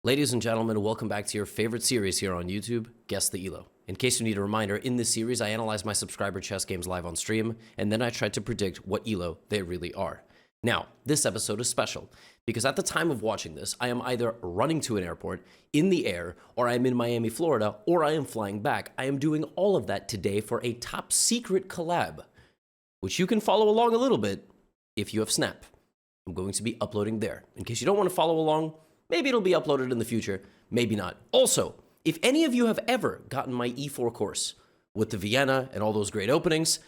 Ladies and gentlemen, welcome back to your favorite series here on YouTube, Guess the Elo. In case you need a reminder, in this series I analyze my subscriber chess games live on stream, and then I try to predict what Elo they really are. Now, this episode is special, because at the time of watching this, I am either running to an airport, in the air, or I am in Miami, Florida, or I am flying back. I am doing all of that today for a top secret collab, which you can follow along a little bit if you have Snap. I'm going to be uploading there. In case you don't want to follow along, maybe it'll be uploaded in the future, maybe not. Also, if any of you have ever gotten my E4 course with the Vienna and all those great openings,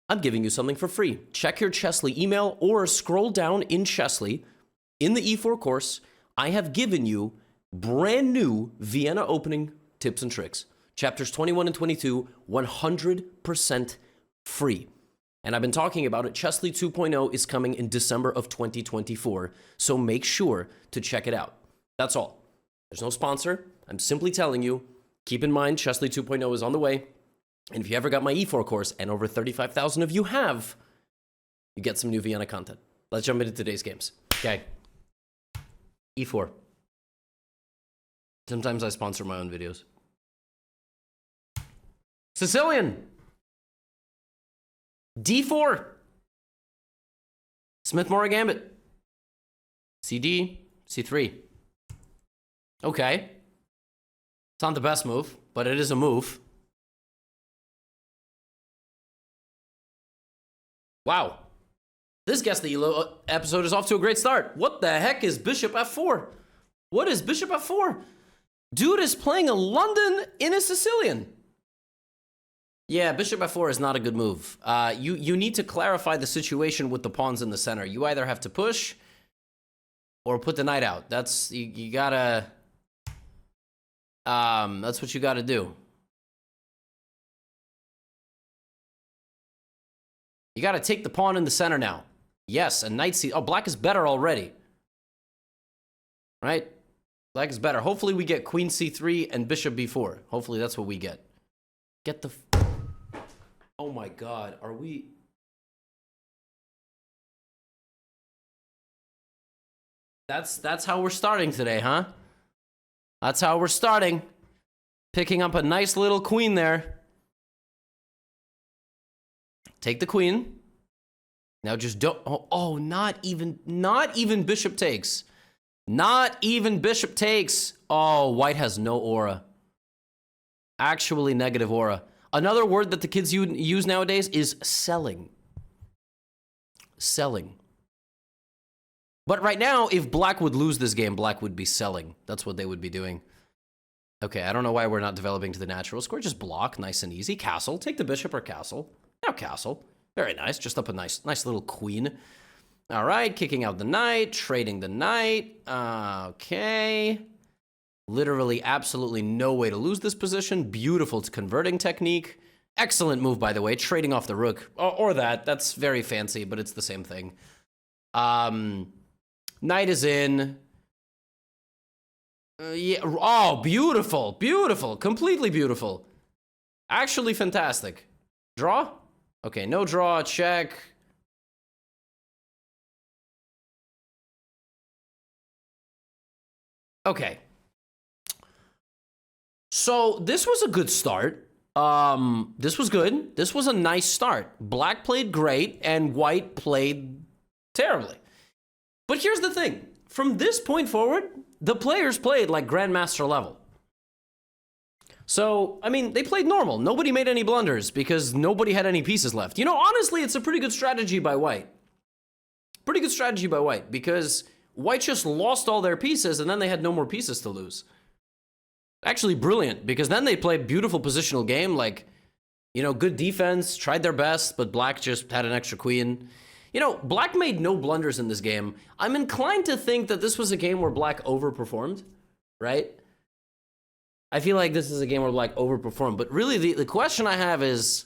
I'm giving you something for free. Check your Chessly email or scroll down in Chessly. In the E4 course, I have given you brand new Vienna opening tips and tricks. Chapters 21 and 22, 100% free. And I've been talking about it. Chessly 2.0 is coming in December of 2024, so make sure to check it out. That's all. There's no sponsor. I'm simply telling you, keep in mind, Chessly 2.0 is on the way. And if you ever got my E4 course, and over 35,000 of you have, you get some new Vienna content. Let's jump into today's games. Okay. E4. Sometimes I sponsor my own videos. Sicilian. D4. Smith-Morra Gambit. CD. C3. Okay. It's not the best move, but it is a move. Wow. This Guess the Elo episode is off to a great start. What the heck is Bishop F4? What is Bishop F4? Dude is playing a London in a Sicilian. Yeah, Bishop F4 is not a good move. You need to clarify the situation with the pawns in the center. You either have to push or put the knight out. That's, you gotta... that's what you gotta do. You gotta take the pawn in the center now. Yes, and knight c... Oh, black is better already. Right? Black is better. Hopefully we get queen c3 and bishop b4. Hopefully that's what we get. Get the... Oh my god, are we... That's how we're starting today, huh? That's how we're starting. Picking up a nice little queen there. Take the queen. Now just don't... Oh, not even bishop takes. Not even bishop takes. Oh, white has no aura. Actually negative aura. Another word that the kids use nowadays is selling. Selling. But right now, if black would lose this game, black would be selling. That's what they would be doing. Okay, I don't know why we're not developing to the natural square. Just block, nice and easy. Castle, take the bishop or castle. Now castle. Very nice, just up a nice little queen. All right, kicking out the knight, trading the knight. Okay. Literally absolutely no way to lose this position. Beautiful converting technique. Excellent move, by the way, trading off the rook. Or that, that's very fancy, but it's the same thing. Knight is in. Yeah. Oh, beautiful, beautiful, completely beautiful. Actually fantastic. Draw? Okay, no draw, check. Okay. So this was a good start. This was good. This was a nice start. Black played great and white played terribly. But here's the thing. From this point forward, the players played like grandmaster level. So, I mean, they played normal. Nobody made any blunders because nobody had any pieces left. You know, honestly, it's a pretty good strategy by white. Pretty good strategy by white because white just lost all their pieces and then they had no more pieces to lose. Actually brilliant, because then they played beautiful positional game, like, you know, good defense, tried their best, but black just had an extra queen. You know, black made no blunders in this game. I'm inclined to think that this was a game where black overperformed, right? I feel like this is a game where black overperformed, but really the question I have is,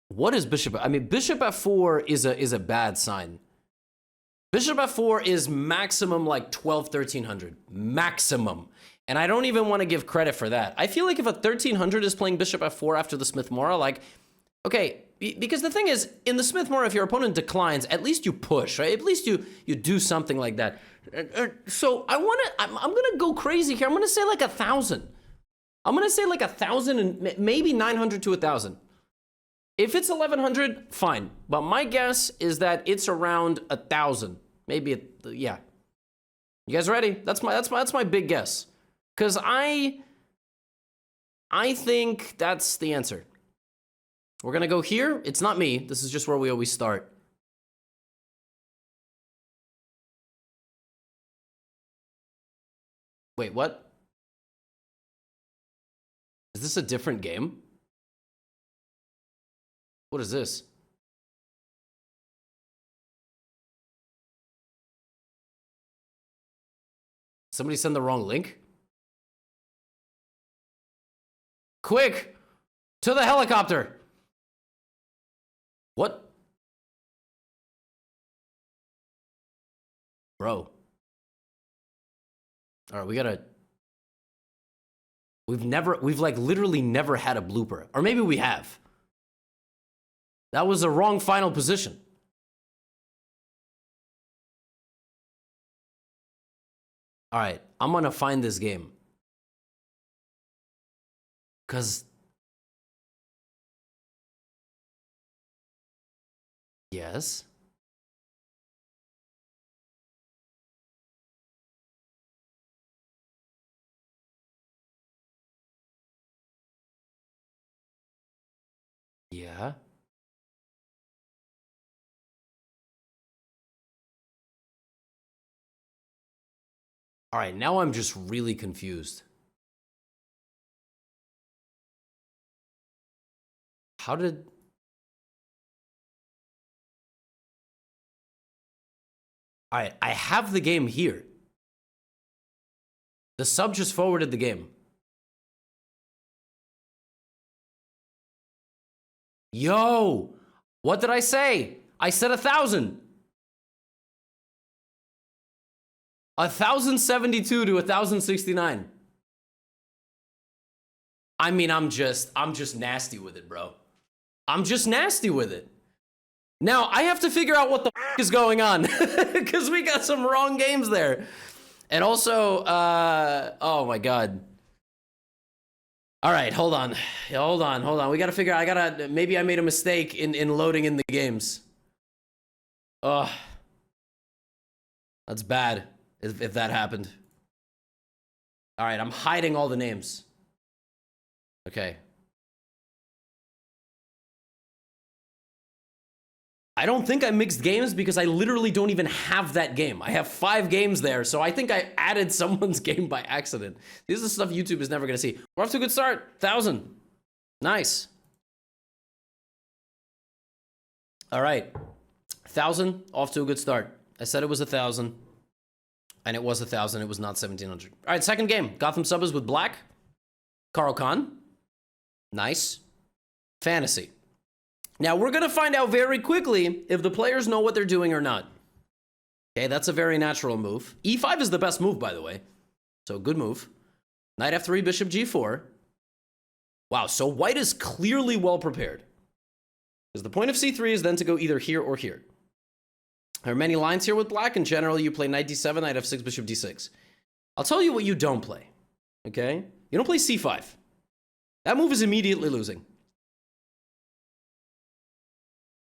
what is bishop? I mean, bishop f4 is a bad sign. Bishop f4 is maximum like 12, 1300. Maximum. And I don't even want to give credit for that. I feel like if a 1300 is playing bishop f4 after the Smith-Morra, like, Okay, because the thing is, in the Smith-Morra, if your opponent declines, at least you push, right? At least you do something like that. So I'm gonna go crazy here. I'm gonna say like 1,000. I'm gonna say like 1,000 and maybe 900 to 1,000. If it's 1,100, fine. But my guess is that it's around 1,000. Maybe, yeah. You guys ready? That's my big guess. Because I think that's the answer. We're gonna go here. It's not me. This is just where we always start. Wait, what? Is this a different game? What is this? Somebody send the wrong link? Quick! To the helicopter! What? Bro. Alright, we've like literally never had a blooper. Or maybe we have. That was the wrong final position. Alright, I'm gonna find this game. Cause... Yes? Yeah? Alright, now I'm just really confused. How did... Alright, I have the game here. The sub just forwarded the game. Yo! What did I say? I said 1,000. 1,072 to 1,069. I mean, I'm just nasty with it, bro. I'm just nasty with it. Now, I have to figure out what the f is going on. Because we got some wrong games there. And also, oh my god. All right, hold on. Hold on. We gotta figure out, maybe I made a mistake in loading in the games. Ugh. That's bad, if that happened. All right, I'm hiding all the names. Okay. I don't think I mixed games because I literally don't even have that game. I have 5 games there, so I think I added someone's game by accident. This is the stuff YouTube is never gonna see. We're off to a good start. 1,000. Nice. All right. 1,000, off to a good start. I said it was 1,000, and it was 1,000. It was not 1,700. All right, second game. Gotham Sub is with Black. Carl Khan. Nice. Fantasy. Now, we're going to find out very quickly if the players know what they're doing or not. Okay, that's a very natural move. E5 is the best move, by the way. So, good move. Knight F3, Bishop G4. Wow, so white is clearly well prepared. Because the point of C3 is then to go either here or here. There are many lines here with black, and generally you play Knight D7, Knight F6, Bishop D6. I'll tell you what you don't play, okay? You don't play C5. That move is immediately losing.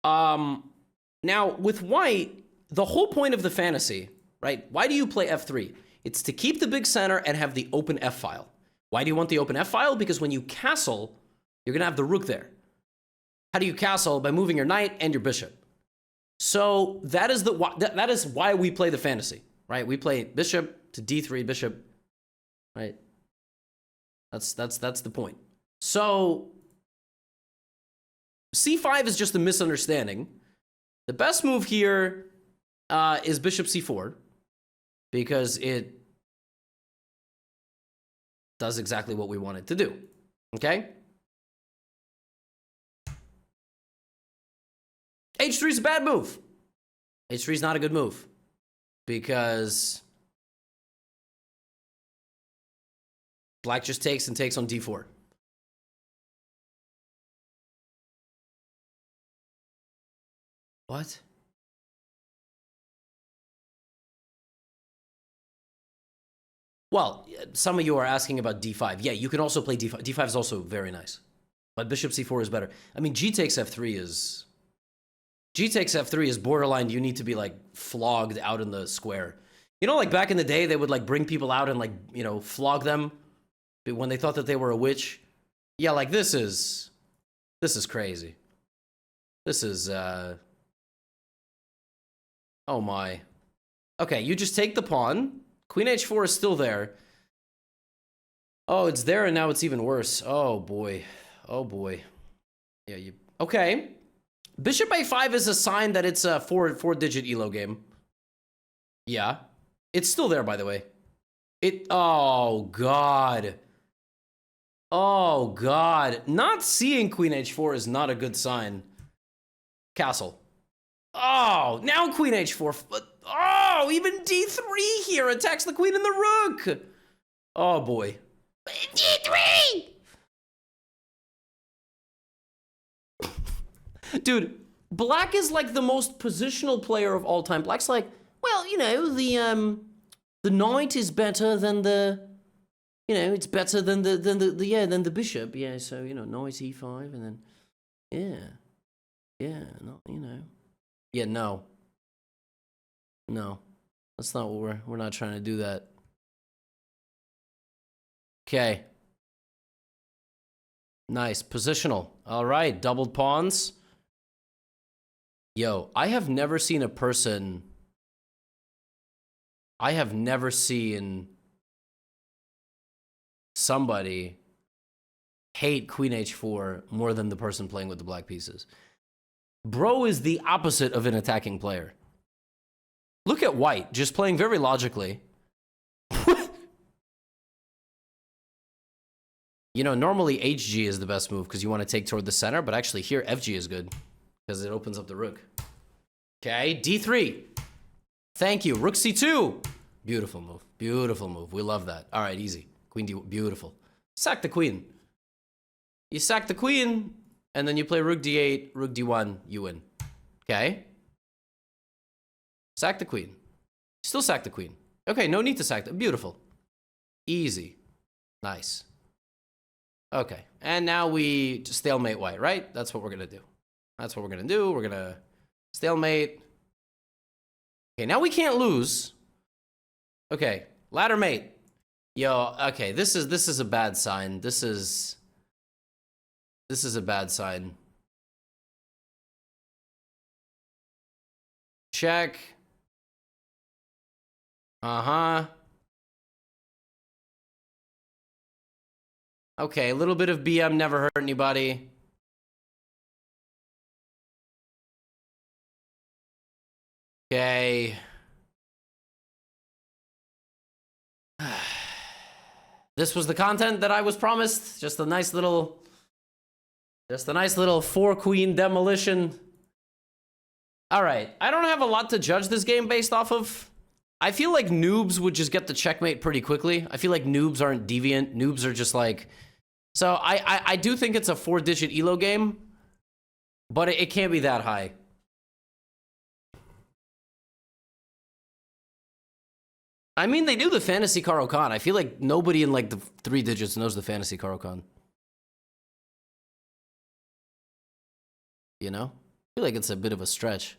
Now, with white, the whole point of the fantasy, right? Why do you play F3? It's to keep the big center and have the open F file. Why do you want the open F file? Because when you castle, you're going to have the rook there. How do you castle? By moving your knight and your bishop. So that is why we play the fantasy, right? We play bishop to D3, bishop, right? That's the point. So C5 is just a misunderstanding. The best move here is bishop C4 because it does exactly what we want it to do, okay? H3 is a bad move. H3 is not a good move because black just takes and takes on D4. What? Well, some of you are asking about d5. Yeah, you can also play d5. d5 is also very nice. But bishop c4 is better. I mean, g takes f3 is... G takes f3 is borderline. You need to be, like, flogged out in the square. You know, like, back in the day, they would, like, bring people out and, like, you know, flog them when they thought that they were a witch. Yeah, like, this is crazy. This is, oh, my. Okay, you just take the pawn. Queen h4 is still there. Oh, it's there and now it's even worse. Oh, boy. Oh, boy. Yeah, you... Okay. Bishop a5 is a sign that it's a four-digit elo game. Yeah. It's still there, by the way. Oh, God. Oh, God. Not seeing queen h4 is not a good sign. Castle. Oh, now queen h4. Oh, even d3 here attacks the queen and the rook. Oh, boy. d3! Dude, black is like the most positional player of all time. Black's like, well, you know, the knight is better than the, you know, it's better than the bishop. Yeah, so, you know, knight e5 and then, yeah, not, you know. Yeah, no. No. That's not what we're not trying to do that. Okay. Nice. Positional. All right, doubled pawns. Yo, I have never seen a person... I have never seen somebody hate queen h4 more than the person playing with the black pieces. Bro is the opposite of an attacking player. Look at white, just playing very logically. You know, normally hg is the best move because you want to take toward the center, but actually here fg is good because it opens up the rook. Okay, d3. Thank you. Rook c2. Beautiful move. Beautiful move. We love that. All right, easy. Queen d1. Beautiful. Sack the queen. You sack the queen, and then you play rook d8, rook d1, you win. Okay? Sack the queen. Still sack the queen. Okay, no need to sack the... Beautiful. Easy. Nice. Okay, and now we just stalemate white, right? That's what we're going to do. That's what we're going to do. We're going to stalemate. Okay, now we can't lose. Okay, ladder mate. Yo, okay, this is a bad sign. This is a bad sign. Check. Uh-huh. Okay, a little bit of BM never hurt anybody. Okay. This was the content that I was promised. Just a nice little 4-queen demolition. All right, I don't have a lot to judge this game based off of. I feel like noobs would just get the checkmate pretty quickly. I feel like noobs aren't deviant. Noobs are just like... So I do think it's a 4-digit elo game, but it can't be that high. I mean, they do the fantasy Caro-Kann. I feel like nobody in like the 3 digits knows the fantasy Caro-Kann. You know? I feel like it's a bit of a stretch.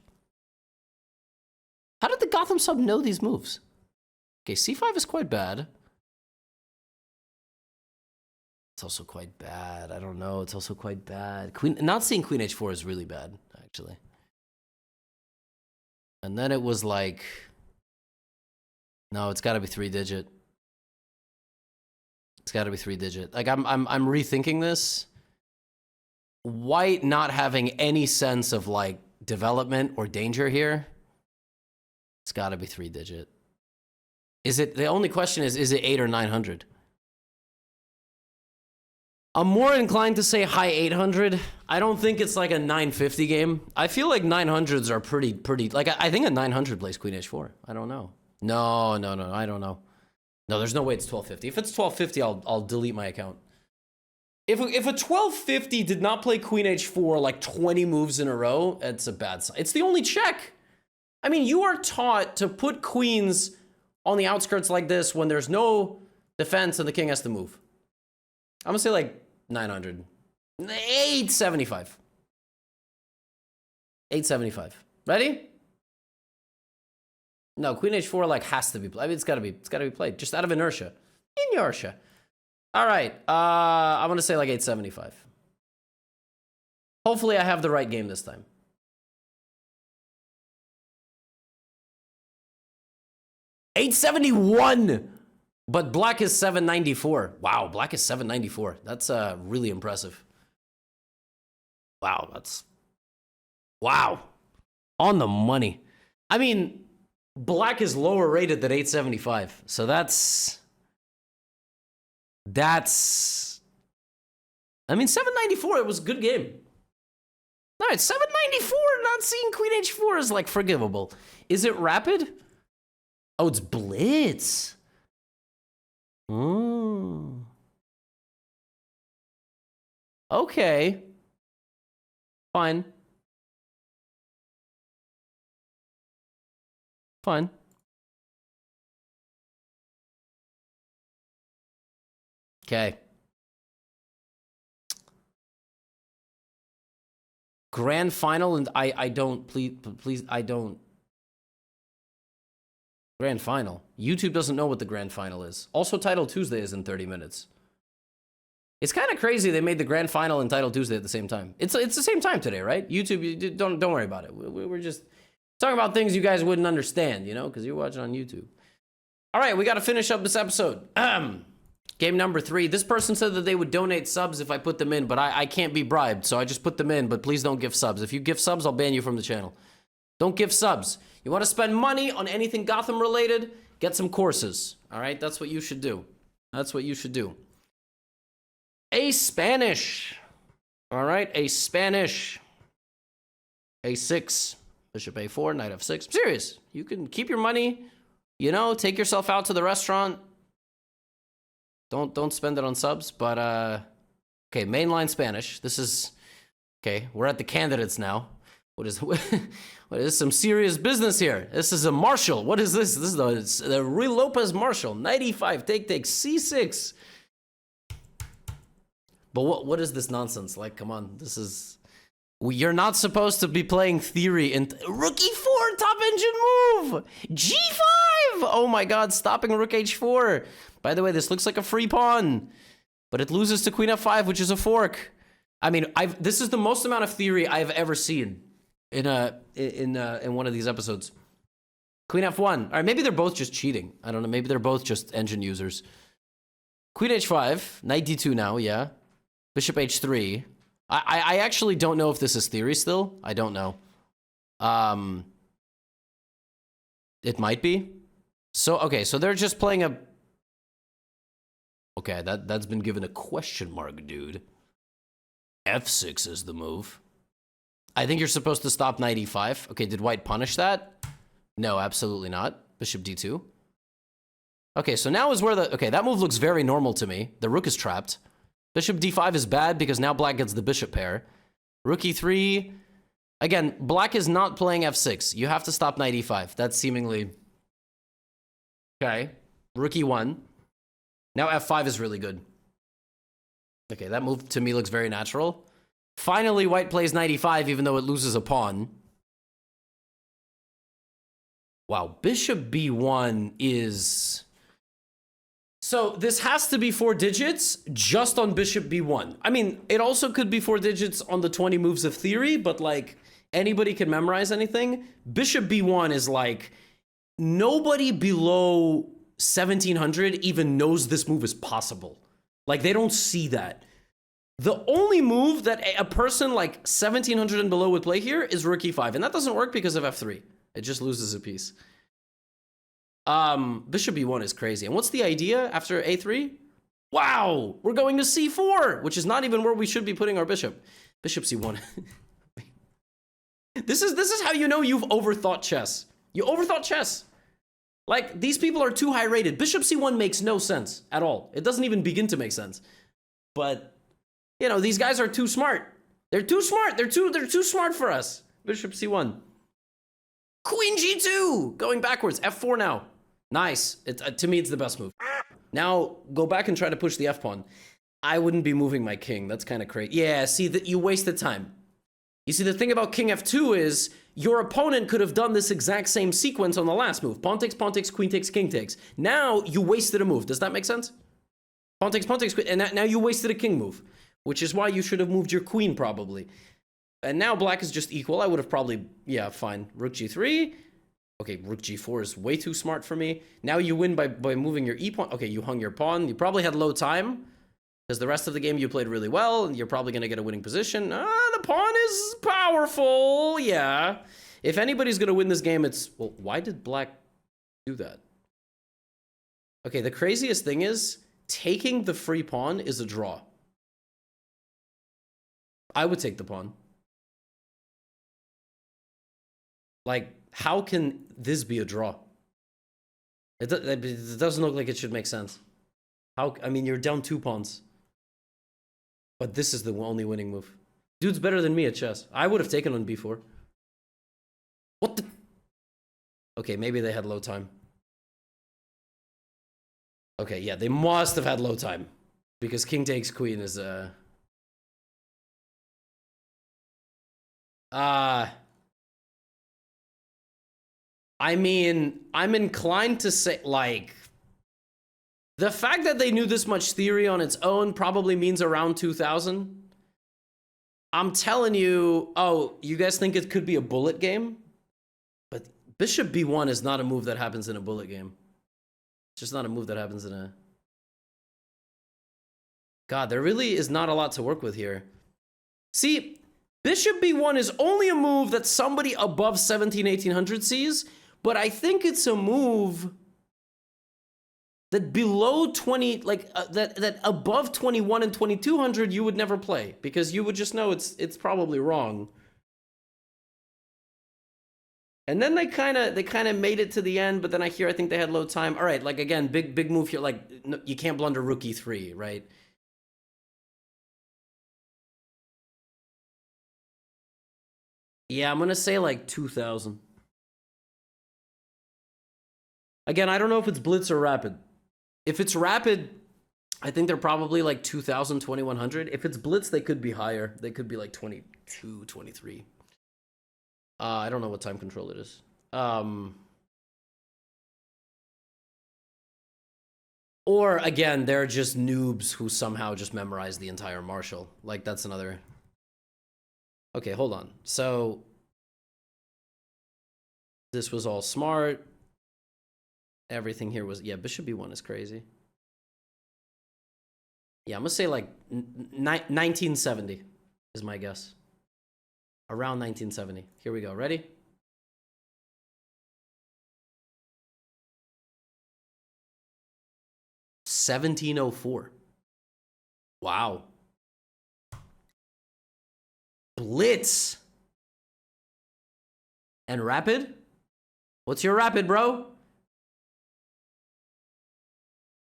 How did the Gotham sub know these moves? Okay, c5 is quite bad. It's also quite bad. I don't know. It's also quite bad. Not seeing queen h4 is really bad, actually. And then it was like... No, it's got to be 3-digit. It's got to be 3-digit. Like, I'm rethinking this. White not having any sense of, like, development or danger here. It's got to be 3-digit. Is it... The only question is it 8 or 900? I'm more inclined to say high 800. I don't think it's like a 950 game. I feel like 900s are pretty... Like, I think a 900 plays queen h4. I don't know. No, I don't know. No, there's no way it's 1250. If it's 1250, I'll delete my account. If a 1250 did not play queen h4 like 20 moves in a row, it's a bad sign. It's the only check. I mean, you are taught to put queens on the outskirts like this when there's no defense and the king has to move. I'm gonna say like 900. 875. 875. Ready? No, queen h4 like has to be played. I mean, it's gotta be played just out of inertia. Inertia. All right, I'm gonna say like 875. Hopefully I have the right game this time. $871, but black is 794. Wow, black is 794. That's really impressive. Wow, wow, on the money. I mean, black is lower rated than 875, so that's. I mean, 794, it was a good game. All right, 794, not seeing queen h4 is like forgivable. Is it rapid? Oh, it's blitz. Okay. Fine. Fine. Okay. Grand final, and I don't, please, I don't. Grand final. YouTube doesn't know what the grand final is. Also, Title Tuesday is in 30 minutes. It's kind of crazy they made the grand final and Title Tuesday at the same time. It's the same time today, right? YouTube, you don't worry about it. We're just talking about things you guys wouldn't understand, you know, because you're watching on YouTube. All right, we got to finish up this episode. Game number 3. This person said that they would donate subs if I put them in, but I can't be bribed, so I just put them in, but please don't give subs. If you give subs, I'll ban you from the channel. Don't give subs. You want to spend money on anything Gotham related? Get some courses. All right, that's what you should do. That's what you should do. A Spanish. All right, a Spanish. A6. Bishop A4, knight F6. I'm serious. You can keep your money, you know, take yourself out to the restaurant. Don't spend it on subs, but okay, mainline Spanish. This is okay. We're at the candidates now. What is some serious business here? This is a Marshall. What is this? This is the Ruy Lopez Marshall. 95 take C6. But what is this nonsense? Like, come on, this is. You're not supposed to be playing theory in rook e4 top engine move. G5. Oh my God, stopping rook h4. By the way, this looks like a free pawn, but it loses to queen f5, which is a fork. I mean, this is the most amount of theory I've ever seen in one of these episodes. Queen f1. All right, maybe they're both just cheating. I don't know. Maybe they're both just engine users. Queen h5, knight d2 now. Yeah, bishop h3. I actually don't know if this is theory still. I don't know. It might be. So okay, so they're just playing a. Okay, that's been given a question mark, dude. F6 is the move. I think you're supposed to stop knight e5. Okay, did white punish that? No, absolutely not. Bishop d2. Okay, so now is where the... Okay, that move looks very normal to me. The rook is trapped. Bishop d5 is bad because now black gets the bishop pair. Rook e3. Again, black is not playing f6. You have to stop knight e5. That's seemingly... Okay. Rook e1. Now f5 is really good. Okay, that move to me looks very natural. Finally, white plays knight e5 even though it loses a pawn. Wow, bishop b1 is... So this has to be 4 digits just on bishop b1. I mean, it also could be 4 digits on the 20 moves of theory, but like anybody can memorize anything. Bishop b1 is like nobody below 1700 even knows this move is possible. Like they don't see that. The only move that a person like 1700 and below would play here is rook e5, and that doesn't work because of f3. It just loses a piece. Bishop b1 is crazy. And what's the idea after a3? Wow, we're going to c4, which is not even where we should be putting our bishop. Bishop c1. This is how you know you've overthought chess. You overthought chess. Like, these people are too high rated. Bishop c1 makes no sense at all. It doesn't even begin to make sense. But You know, these guys are too smart. They're too smart. They're too smart for us. Bishop C1. Queen G2. Going backwards. F4 now. Nice. To me, it's the best move. Now, go back and try to push the F pawn. I wouldn't be moving my king. That's kind of crazy. Yeah, see, that you wasted time. You see, the thing about king F2 is your opponent could have done this exact same sequence on the last move. Pawn takes, queen takes, king takes. Now, you wasted a move. Does that make sense? Pawn takes, queen, and now you wasted a king move, which is why you should have moved your queen, probably. And now black is just equal. I would have probably, yeah, fine. Rook G3. Okay, rook G4 is way too smart for me. Now you win by moving your e-pawn. Okay, you hung your pawn. You probably had low time, because the rest of the game you played really well, and you're probably going to get a winning position. The pawn is powerful, yeah. If anybody's going to win this game, it's... Well, why did black do that? Okay, the craziest thing is, taking the free pawn is a draw. I would take the pawn. Like, how can this be a draw? It doesn't look like it should make sense. How? I mean, you're down 2 pawns. But this is the only winning move. Dude's better than me at chess. I would have taken on b4. What the? Okay, maybe they had low time. Okay, yeah, they must have had low time. Because king takes queen is, I mean, I'm inclined to say, like, the fact that they knew this much theory on its own probably means around 2000. I'm telling you, oh, you guys think it could be a bullet game? But bishop b1 is not a move that happens in a bullet game. It's just not a move that happens in a... God, there really is not a lot to work with here. See, bishop b1 is only a move that somebody above 1800 sees, but I think it's a move that below 20, like that above 21 and 2200 you would never play, because you would just know it's probably wrong. And then they kind of made it to the end, but then I think they had low time. All right, like again, big move here. Like no, you can't blunder rook e3, right? Yeah, I'm gonna say like 2000. Again, I don't know if it's blitz or rapid. If it's rapid, I think they're probably like 2000, 2100. If it's blitz, they could be higher. They could be like 22, 23. I don't know what time control it is. Or again, they're just noobs who somehow just memorize the entire Marshall. Like that's another... Okay, hold on. So this was all smart. Everything here was... Yeah, bishop b1 is crazy. Yeah, I'm going to say like 1970 is my guess. Around 1970. Here we go. Ready? $17.04. Wow. Blitz. And rapid? What's your rapid, bro?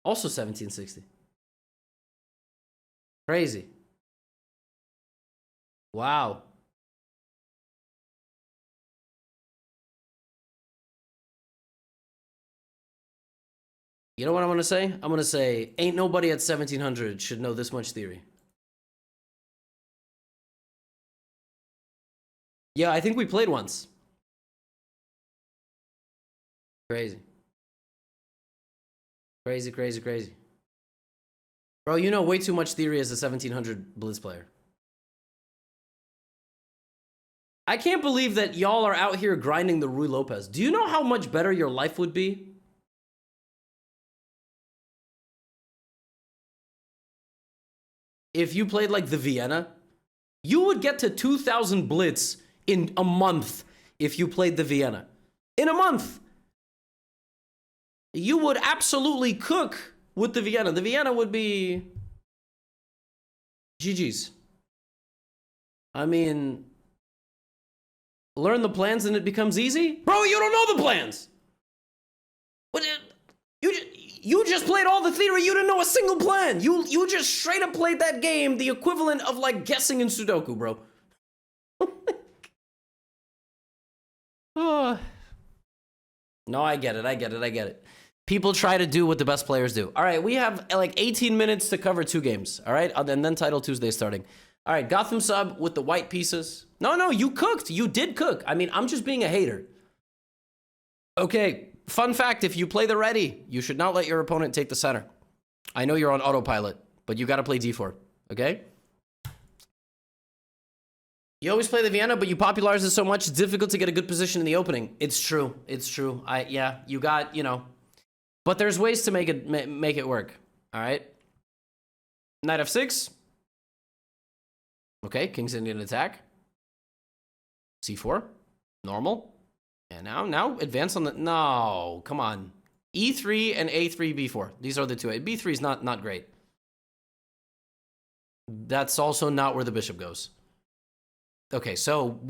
Also 1760. Crazy. Wow. You know what I'm going to say? I'm going to say, ain't nobody at 1700 should know this much theory. Yeah, I think we played once. Crazy. Crazy, crazy, crazy. Bro, you know way too much theory as a 1700 blitz player. I can't believe that y'all are out here grinding the Ruy Lopez. Do you know how much better your life would be? If you played like the Vienna, you would get to 2000 blitz in a month if you played the Vienna. In a month! You would absolutely cook with the Vienna. The Vienna would be GG's. I mean, learn the plans and it becomes easy? Bro, you don't know the plans! What? You just played all the theory. You didn't know a single plan. You just straight up played that game, the equivalent of like guessing in Sudoku, bro. Oh. No, I get it. People try to do what the best players do. All right, we have like 18 minutes to cover 2 games. All right, and then Title Tuesday starting. All right, Gotham sub with the white pieces. No, you cooked. You did cook. I mean, I'm just being a hater. Okay, fun fact, if you play the ready, you should not let your opponent take the center. I know you're on autopilot, but you got to play d4, okay? You always play the Vienna, but you popularize it so much, it's difficult to get a good position in the opening. It's true. Yeah, you got, you know. But there's ways to make it work, all right? Knight f6. Okay, King's Indian attack. c4, normal. And now advance on the, no, come on. e3 and a3, b4. These are the 2. b3 is not great. That's also not where the bishop goes. Okay, so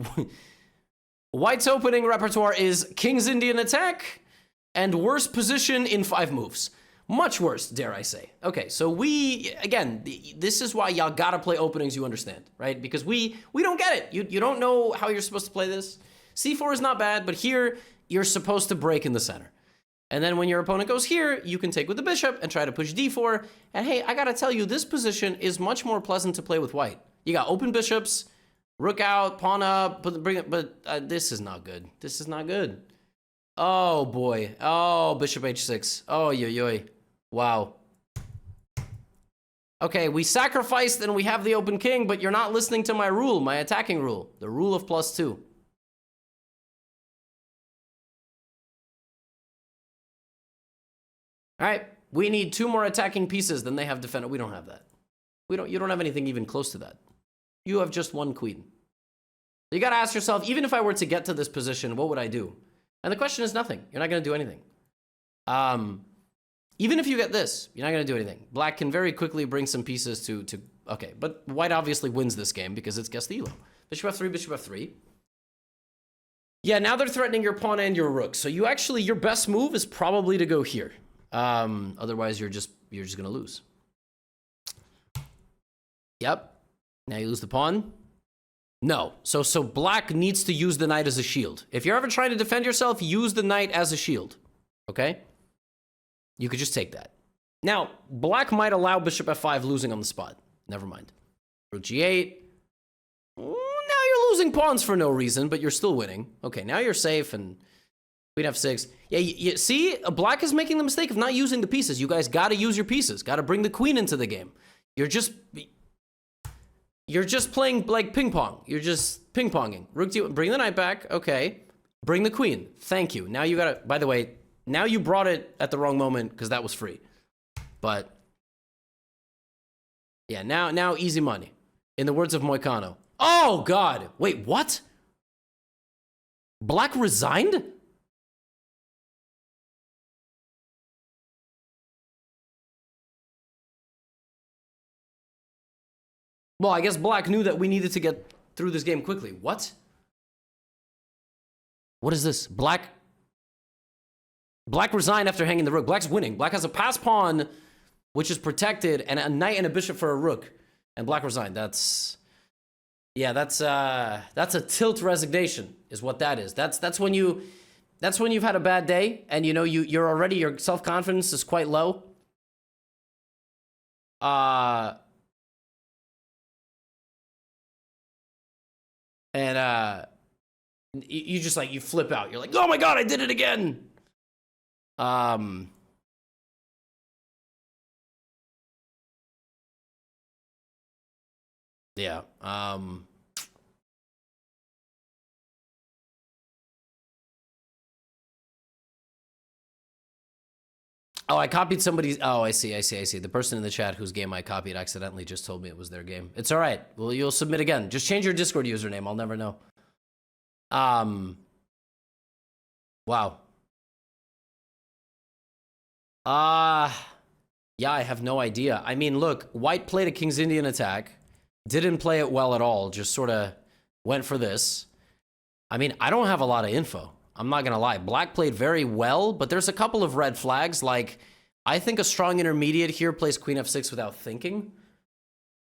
White's opening repertoire is King's Indian attack and worst position in 5 moves. Much worse, dare I say. Okay, so again, this is why y'all gotta play openings you understand, right? Because we don't get it. You don't know how you're supposed to play this. c4 is not bad, but here you're supposed to break in the center. And then when your opponent goes here, you can take with the bishop and try to push d4. And hey, I gotta tell you, this position is much more pleasant to play with white. You got open bishops, rook out, pawn up, but this is not good. This is not good. Oh boy. Oh, bishop h6. Oh, yo. Wow. Okay, we sacrificed and we have the open king, but you're not listening to my rule, my attacking rule, the rule of +2. All right, we need 2 more attacking pieces than they have defended. We don't have that. You don't have anything even close to that. You have just 1 queen. You got to ask yourself, even if I were to get to this position, what would I do? And the question is nothing. You're not going to do anything. Even if you get this, you're not going to do anything. Black can very quickly bring some pieces to okay, but white obviously wins this game because it's Guess the Elo. Bishop f3, bishop f3. Yeah, now they're threatening your pawn and your rook. So your best move is probably to go here. Otherwise you're just going to lose. Yep. Now you lose the pawn. No. So black needs to use the knight as a shield. If you're ever trying to defend yourself, use the knight as a shield. Okay? You could just take that. Now, black might allow bishop f5 losing on the spot. Never mind. Rook g8. Now you're losing pawns for no reason, but you're still winning. Okay, now you're safe and queen f6. Yeah, you see, black is making the mistake of not using the pieces. You guys got to use your pieces. Got to bring the queen into the game. You're just playing like ping pong. You're just ping ponging. Rook d8, bring the knight back. Okay. Bring the queen. Thank you. Now you got to, by the way, now you brought it at the wrong moment because that was free. But yeah, now easy money. In the words of Moicano. Oh God. Wait, what? Black resigned? Well, I guess black knew that we needed to get through this game quickly. What? What is this? Black resigned after hanging the rook. Black's winning. Black has a pass pawn, which is protected, and a knight and a bishop for a rook. And black resigned. That's a tilt resignation, is what that is. That's when you've had a bad day, and you know you're already, your self-confidence is quite low. And you just like, you flip out. You're like, oh my God, I did it again. Yeah. Oh, I copied somebody's. Oh, I see. The person in the chat whose game I copied accidentally just told me it was their game. It's all right. Well, you'll submit again. Just change your Discord username. I'll never know. Wow. Yeah, I have no idea. I mean, look, white played a King's Indian attack. Didn't play it well at all. Just sort of went for this. I mean, I don't have a lot of info. I'm not going to lie. Black played very well, but there's a couple of red flags. Like, I think a strong intermediate here plays queen f6 without thinking,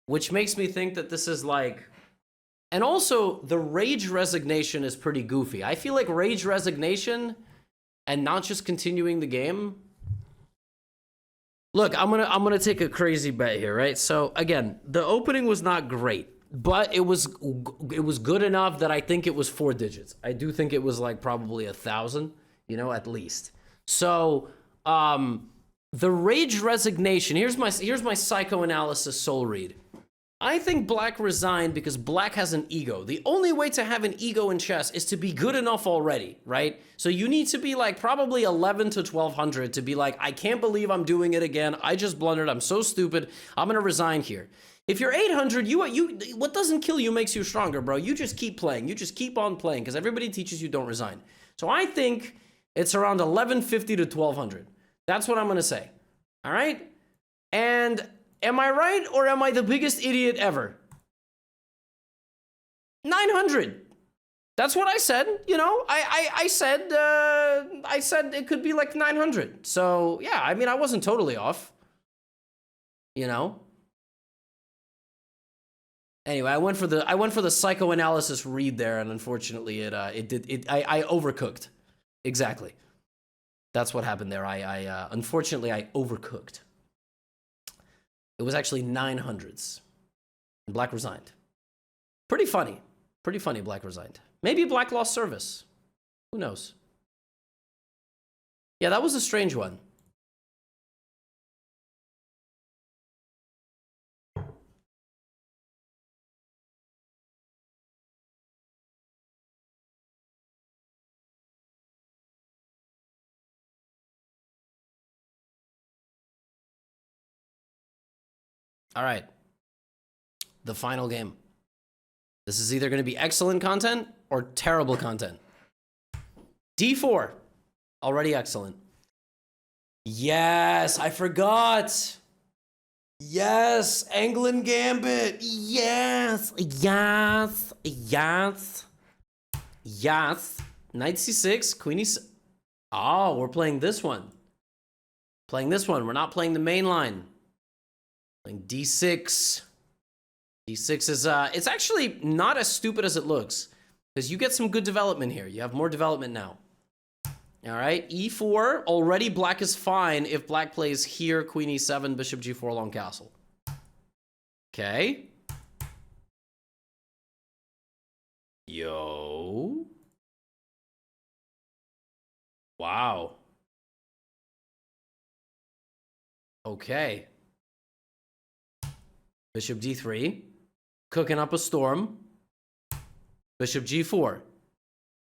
which makes me think that this is like... And also, the rage resignation is pretty goofy. I feel like rage resignation and not just continuing the game... Look, I'm gonna take a crazy bet here, right? So again, the opening was not great, but it was good enough that I think it was 4 digits. I do think it was like probably 1,000, you know, at least. So the rage resignation. Here's my psychoanalysis soul read. I think black resigned because black has an ego. The only way to have an ego in chess is to be good enough already, right? So you need to be like probably 11 to 1200 to be like, I can't believe I'm doing it again. I just blundered. I'm so stupid. I'm going to resign here. If you're 800, what doesn't kill you makes you stronger, bro. You just keep playing. You just keep on playing because everybody teaches you don't resign. So I think it's around 1150 to 1200. That's what I'm going to say. All right? And... am I right, or am I the biggest idiot ever? 900. That's what I said. You know, I said it could be like 900. So yeah, I mean, I wasn't totally off. You know. Anyway, I went for the psychoanalysis read there, and unfortunately, I overcooked. Exactly. That's what happened there. Unfortunately, I overcooked. It was actually 900s. And black resigned. Pretty funny. Pretty funny, black resigned. Maybe black lost service. Who knows? Yeah, that was a strange one. All right. The final game. This is either going to be excellent content or terrible content. D4. Already excellent. Yes, I forgot. Yes, England Gambit. Yes, yes, yes, yes. Knight c6, queen e6. Oh, we're playing this one. Playing this one. We're not playing the main line. Playing d6. d6 is, it's actually not as stupid as it looks. Because you get some good development here. You have more development now. All right, e4. Already black is fine if black plays here, queen e7, bishop g4, long castle. Okay. Yo. Wow. Okay. Bishop d3. Cooking up a storm. Bishop g4.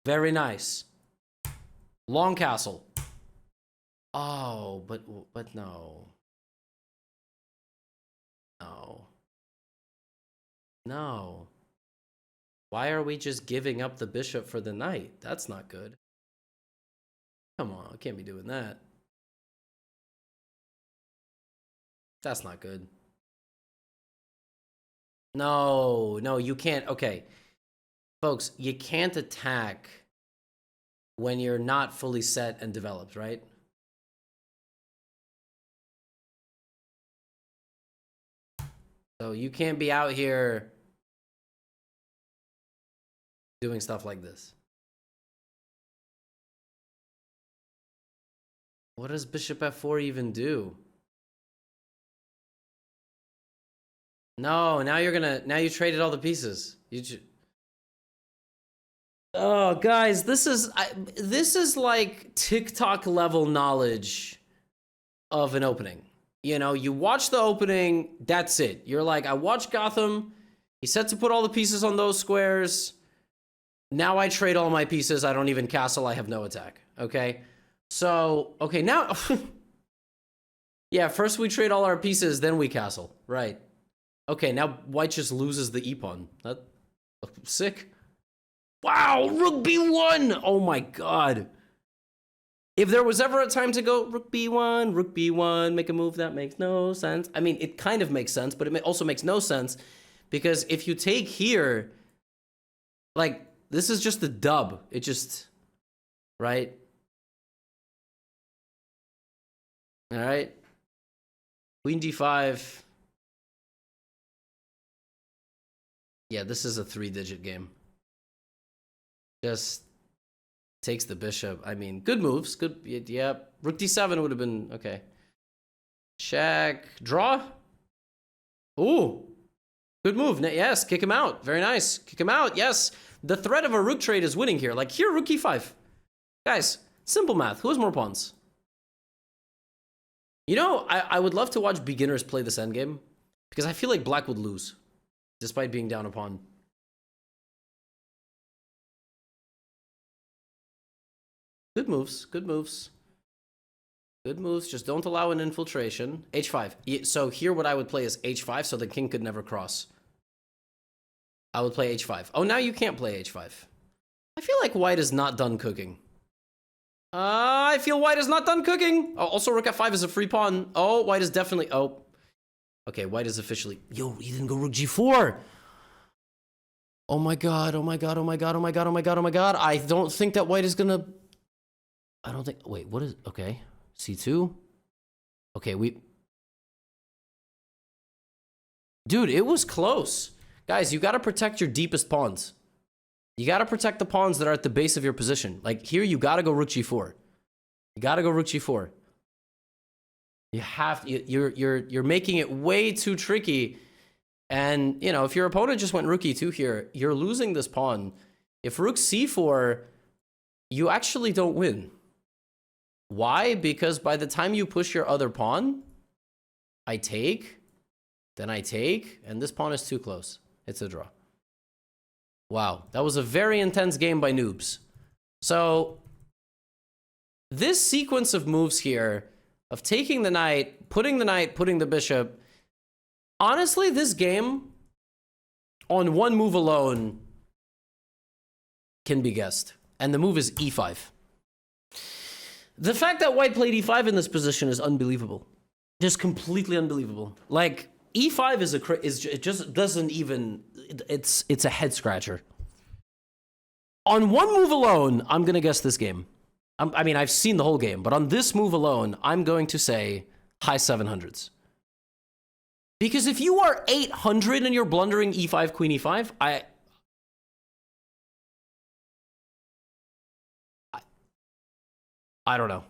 Very nice. Long castle. Oh, but no. No. No. Why are we just giving up the bishop for the knight? That's not good. Come on, I can't be doing that. That's not good. No, no, you can't. Okay. Folks, you can't attack when you're not fully set and developed, right? So you can't be out here doing stuff like this. What does bishop f4 even do? No, now you traded all the pieces. Oh, guys, this is like TikTok level knowledge of an opening. You know, you watch the opening, that's it. You're like, I watched Gotham. He said to put all the pieces on those squares. Now I trade all my pieces. I don't even castle. I have no attack. Okay. So, okay, now. Yeah, first we trade all our pieces, then we castle. Right. Okay, now white just loses the e-pawn. That's sick. Wow, rook b1. Oh my god. If there was ever a time to go rook b1, make a move that makes no sense. I mean, it kind of makes sense, but it also makes no sense because if you take here, like, this is just a dub. It just, right? All right. Queen d5. Yeah, this is a 3-digit game. Just takes the bishop. I mean, good moves. Good. Yeah. Rook d7 would have been okay. Check. Draw. Ooh. Good move. Yes. Kick him out. Very nice. Kick him out. Yes. The threat of a rook trade is winning here. Like here, rook e5. Guys, simple math. Who has more pawns? You know, I would love to watch beginners play this endgame because I feel like black would lose despite being down a pawn. Good moves. Good moves. Good moves. Just don't allow an infiltration. h5. So here what I would play is h5 so the king could never cross. I would play h5. Oh, now you can't play h5. I feel like white is not done cooking. I feel white is not done cooking. Oh, also rook f5 is a free pawn. Oh, white is definitely... Oh. Okay, white is officially... Yo, he didn't go rook g4. Oh my god, oh my god, oh my god, oh my god, oh my god, oh my god. I don't think that white is gonna... I don't think... Wait, what is... Okay. c2. Okay, we... Dude, it was close. Guys, you gotta protect your deepest pawns. You gotta protect the pawns that are at the base of your position. Like here, you gotta go rook g4. You gotta go rook g4. You have you're making it way too tricky. And you know, if your opponent just went rook e2 here, you're losing this pawn. If rook c4, you actually don't win. Why? Because by the time you push your other pawn, I take, then I take, and this pawn is too close. It's a draw. Wow, that was a very intense game by noobs. So, this sequence of moves here, of taking the knight, putting the bishop, honestly, this game, on one move alone, can be guessed. And the move is e5. The fact that white played e5 in this position is unbelievable. Just completely unbelievable. Like, e5 it just doesn't even... It's a head scratcher. On one move alone, I'm going to guess this game. I mean, I've seen the whole game, but on this move alone, I'm going to say high 700s. Because if you are 800 and you're blundering e5, queen e5, I don't know.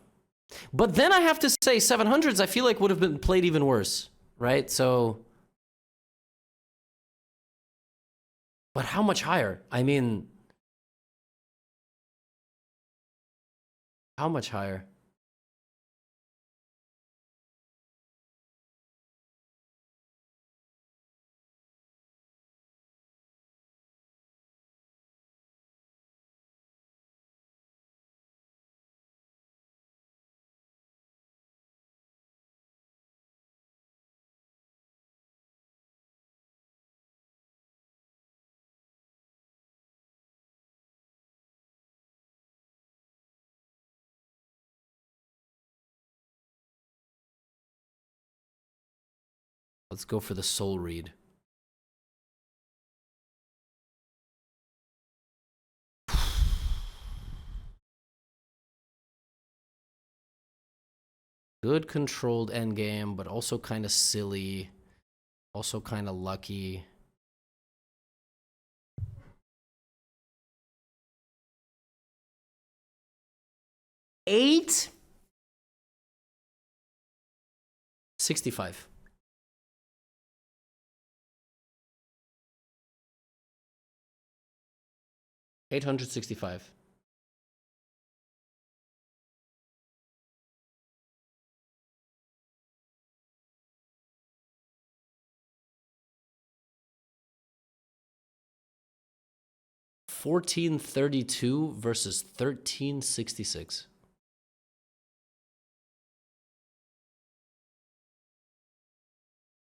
But then I have to say 700s, I feel like would have been played even worse, right? So... But how much higher? I mean... How much higher? Let's go for the soul read. Good controlled endgame, but also kind of silly. Also kind of lucky. Eight? 65. $865. $1432 versus $1366.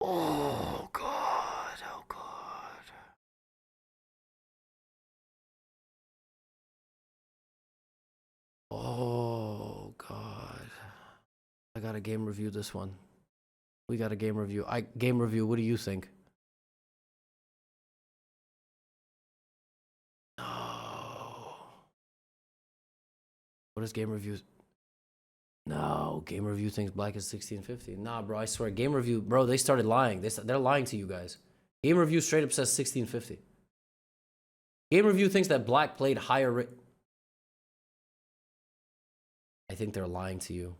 Oh God! Oh God! Oh God! I gotta game review this one. We got a game review. Game review. What do you think? No. What is game review? No, Game Review thinks black is 1650. Nah, bro, I swear. Game Review, bro, they started lying. They're lying to you guys. Game Review straight up says 1650. Game Review thinks that black played higher. I think they're lying to you.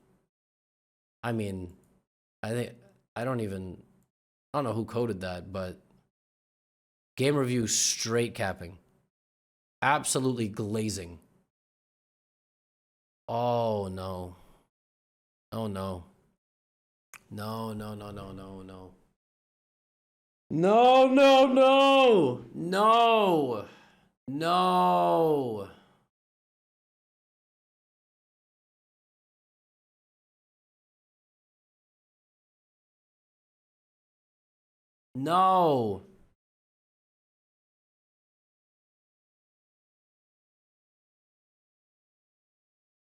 I mean, I don't know who coded that, but Game Review straight capping. Absolutely glazing. Oh no. Oh no. No, no, no, no, no, no. No, no, no. No. No. No.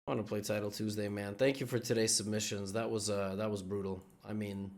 I want to play Title Tuesday, man. Thank you for today's submissions. That was brutal. I mean,